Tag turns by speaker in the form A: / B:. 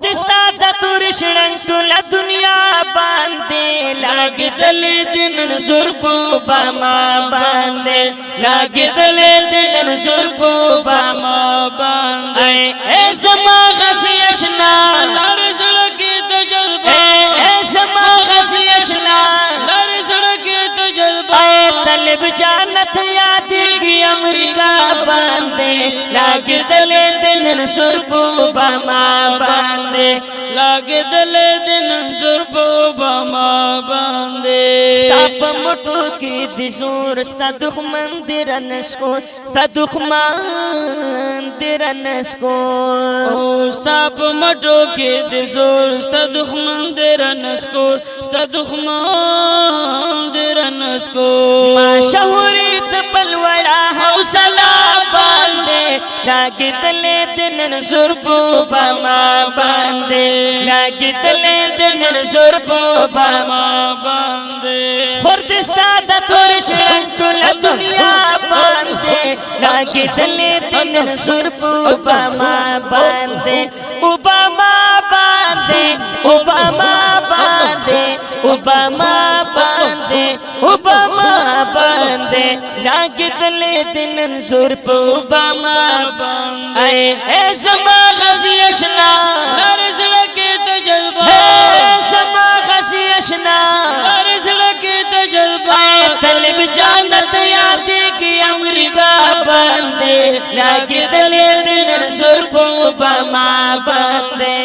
A: دستا د تور شړنګ ټوله دنیا باندې لاګېدلې د نن زرګو په ما باندې لاګېدلې د نن زرګو په ما باندې ای زما غزي اشنا لار زړه کې د جذبه ای زما غزي اشنا لار زړه کې د جذبه طالب جنت یادېږي امریکا باندې لاګېدلې د نن زرګو په ما باندې لاګېدلې د نن زرګو په ما باندې ستا په مټو کې د زور ستا دښمن دې رانسکو ستا دښمن دې رانسکو ستا په مټو کې د زور ستا دښمن دې رانسکو ستا دښمن دې رانسکو ما شهوري ته بلوړه حوصله باندې لاګېدلې د نن زرګو په ما باندې لاګېدلې د نن زرګو په ما باندې خور دې ستا د تور شړنګ ټوله دنیا باندې لاګېدلې د نن زرګو په ما باندې اوباما باندې اوباما باندې اوباما باندې اوباما باندې لاګېدلې د نن زرګو په ما باندې ای زما غزي اشنا لار زړه کې د جذبه زما غزي اشنا لار زړه کې د جذبه طالب جنت یادېږي امریکا باندې لاګېدلې د نن زرګو په ما باندې